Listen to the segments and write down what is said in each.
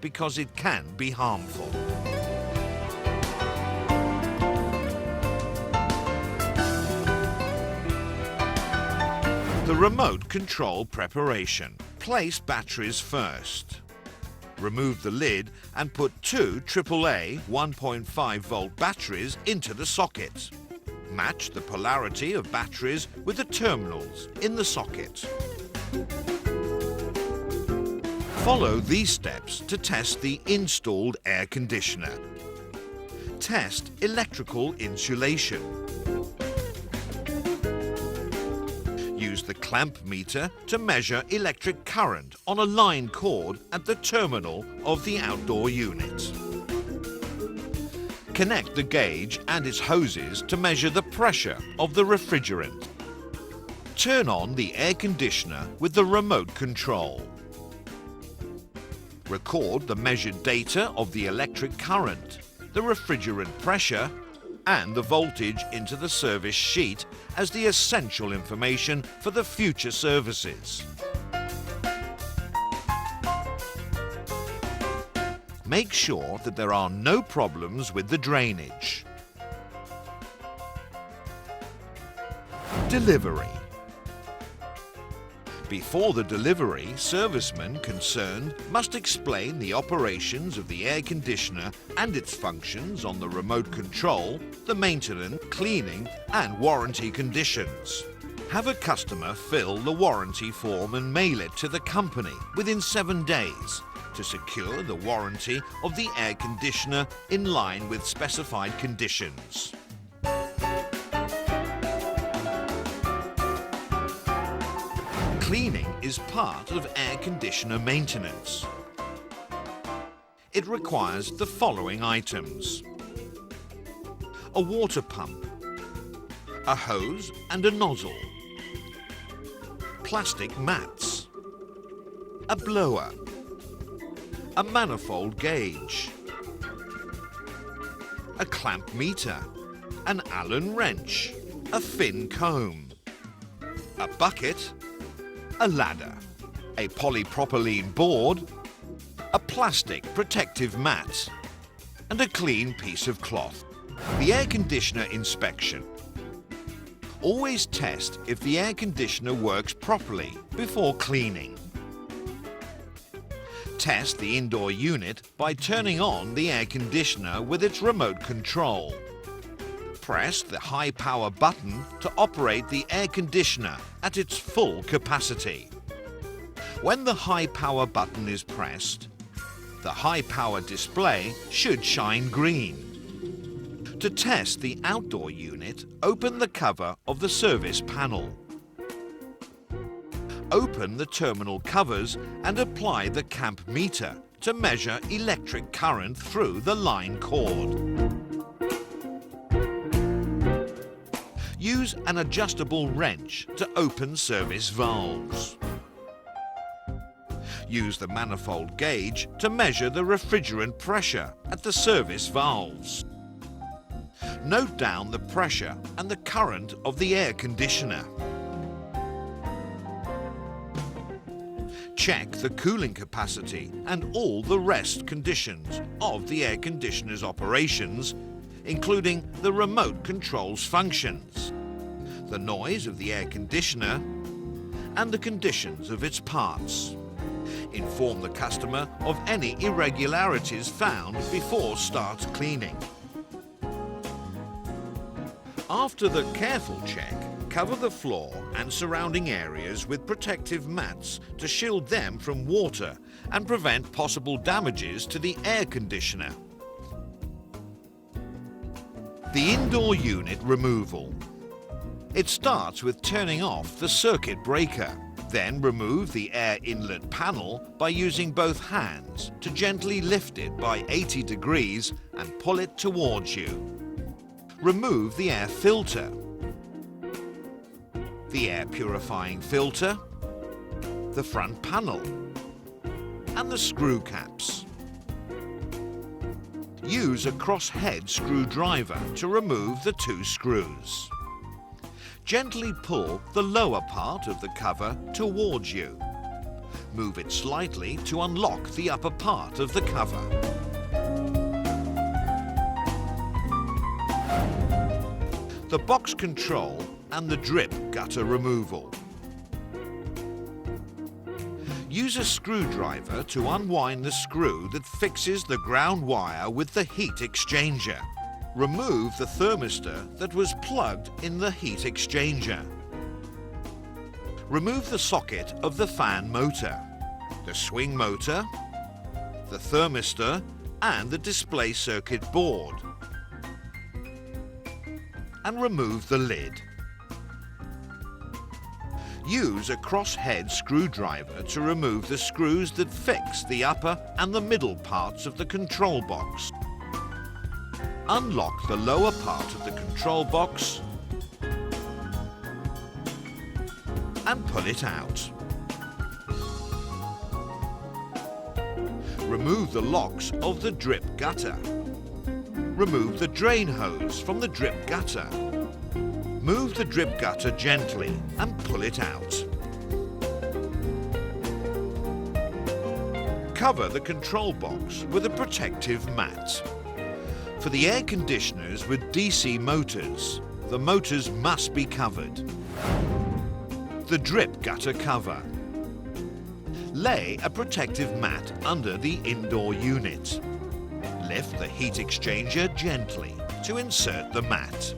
because it can be harmful. The remote control preparation. Place batteries first. Remove the lid and put two AAA 1.5 volt batteries into the socket. Match the polarity of batteries with the terminals in the socket. Follow these steps to test the installed air conditioner. Test electrical insulation. Use the clamp meter to measure electric current on a line cord at the terminal of the outdoor unit. Connect the gauge and its hoses to measure the pressure of the refrigerant. Turn on the air conditioner with the remote control. Record the measured data of the electric current, the refrigerant pressure, and the voltage into the service sheet as the essential information for the future services. Make sure that there are no problems with the drainage. Delivery. Before the delivery, servicemen concerned must explain the operations of the air conditioner and its functions on the remote control, the maintenance, cleaning and warranty conditions. Have a customer fill the warranty form and mail it to the company within 7 days to secure the warranty of the air conditioner in line with specified conditions. Cleaning is part of air conditioner maintenance. It requires the following items: a water pump, a hose and a nozzle, plastic mats, a blower, a manifold gauge, a clamp meter, an Allen wrench, a fin comb, a bucket, a ladder, a polypropylene board, a plastic protective mat, and a clean piece of cloth. The air conditioner inspection. Always test if the air conditioner works properly before cleaning. Test the indoor unit by turning on the air conditioner with its remote control. Press the high power button to operate the air conditioner at its full capacity. When the high power button is pressed, the high power display should shine green. To test the outdoor unit, open the cover of the service panel. Open the terminal covers and apply the clamp meter to measure electric current through the line cord. Use an adjustable wrench to open service valves. Use the manifold gauge to measure the refrigerant pressure at the service valves. Note down the pressure and the current of the air conditioner. Check the cooling capacity and all the rest conditions of the air conditioner's operations, including the remote control's functions, the noise of the air conditioner, and the conditions of its parts. Inform the customer of any irregularities found before start cleaning. After the careful check, cover the floor and surrounding areas with protective mats to shield them from water and prevent possible damages to the air conditioner. The indoor unit removal. It starts with turning off the circuit breaker. Then remove the air inlet panel by using both hands to gently lift it by 80 degrees and pull it towards you. Remove the air filter, the air purifying filter, the front panel, and the screw caps. Use a crosshead screwdriver to remove the 2 screws. Gently pull the lower part of the cover towards you. Move it slightly to unlock the upper part of the cover. The box control and the drip gutter removal. Use a screwdriver to unwind the screw that fixes the ground wire with the heat exchanger. Remove the thermistor that was plugged in the heat exchanger. Remove the socket of the fan motor, the swing motor, the thermistor and the display circuit board. And remove the lid. Use a crosshead screwdriver to remove the screws that fix the upper and the middle parts of the control box. Unlock the lower part of the control box and pull it out. Remove the locks of the drip gutter. Remove the drain hose from the drip gutter. Move the drip gutter gently and pull it out. Cover the control box with a protective mat. For the air conditioners with DC motors, the motors must be covered. The drip gutter cover. Lay a protective mat under the indoor unit. Lift the heat exchanger gently to insert the mat.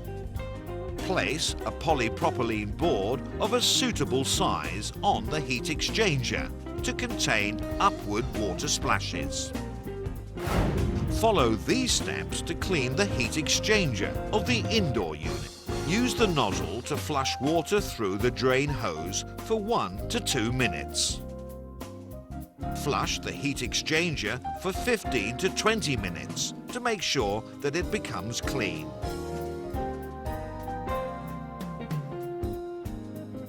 Place a polypropylene board of a suitable size on the heat exchanger to contain upward water splashes. Follow these steps to clean the heat exchanger of the indoor unit. Use the nozzle to flush water through the drain hose for 1 to 2 minutes. Flush the heat exchanger for 15 to 20 minutes to make sure that it becomes clean.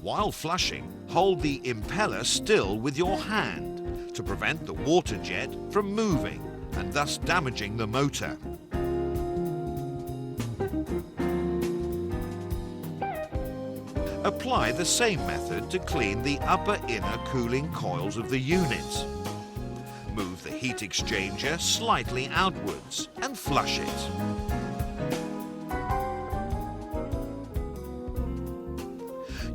While flushing, hold the impeller still with your hand to prevent the water jet from moving and thus damaging the motor. Apply the same method to clean the upper inner cooling coils of the unit. Move the heat exchanger slightly outwards and flush it.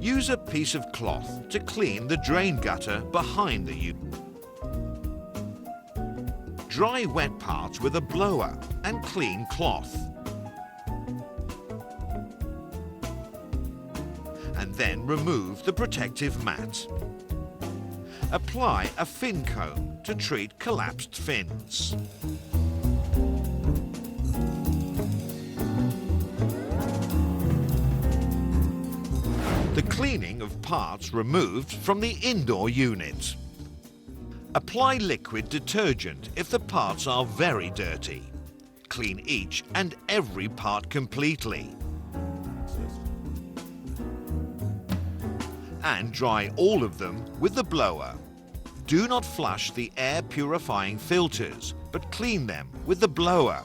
Use a piece of cloth to clean the drain gutter behind the unit. Dry wet parts with a blower and clean cloth. And then remove the protective mat. Apply a fin cone to treat collapsed fins. The cleaning of parts removed from the indoor unit. Apply liquid detergent if the parts are very dirty. Clean each and every part completely. And dry all of them with the blower. Do not flush the air purifying filters, but clean them with the blower.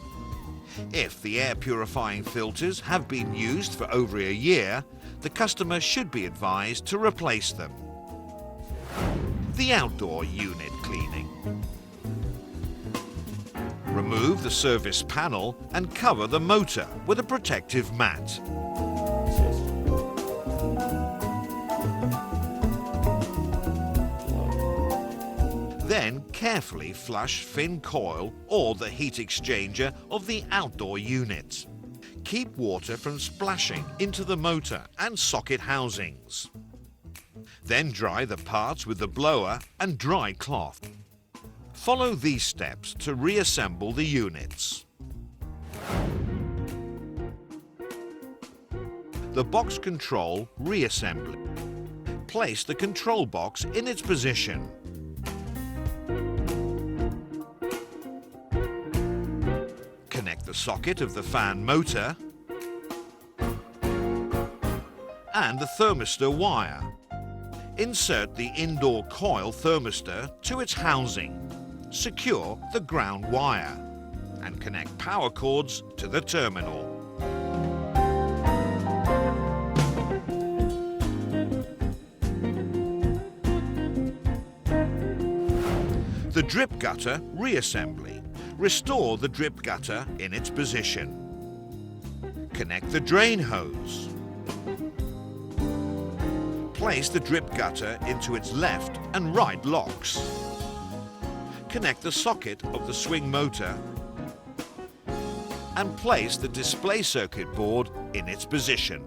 If the air purifying filters have been used for over a year, the customer should be advised to replace them. The outdoor unit cleaning. Remove the service panel and cover the motor with a protective mat. Then carefully flush fin coil or the heat exchanger of the outdoor unit. Keep water from splashing into the motor and socket housings. Then dry the parts with the blower and dry cloth. Follow these steps to reassemble the units. The box control reassembly. Place the control box in its position. Connect the socket of the fan motor and the thermistor wire. Insert the indoor coil thermistor to its housing. Secure the ground wire and connect power cords to the terminal. The drip gutter reassembly. Restore the drip gutter in its position. Connect the drain hose. Place the drip gutter into its left and right locks. Connect the socket of the swing motor and place the display circuit board in its position.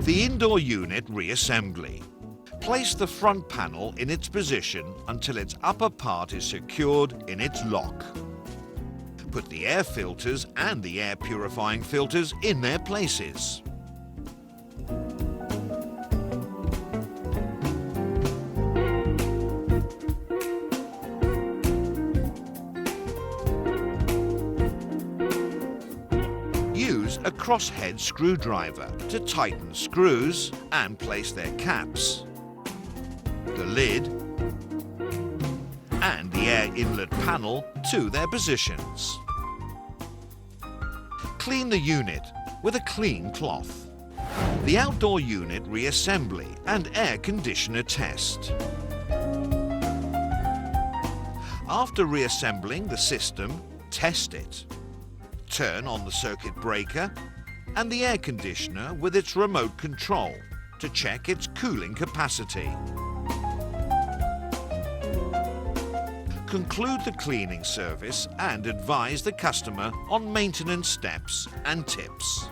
The indoor unit reassembly. Place the front panel in its position until its upper part is secured in its lock. Put the air filters and the air purifying filters in their places. Use a crosshead screwdriver to tighten screws and place their caps, the lid and the air inlet panel to their positions. Clean the unit with a clean cloth. The outdoor unit reassembly and air conditioner test. After reassembling the system, test it. Turn on the circuit breaker and the air conditioner with its remote control to check its cooling capacity. Conclude the cleaning service and advise the customer on maintenance steps and tips.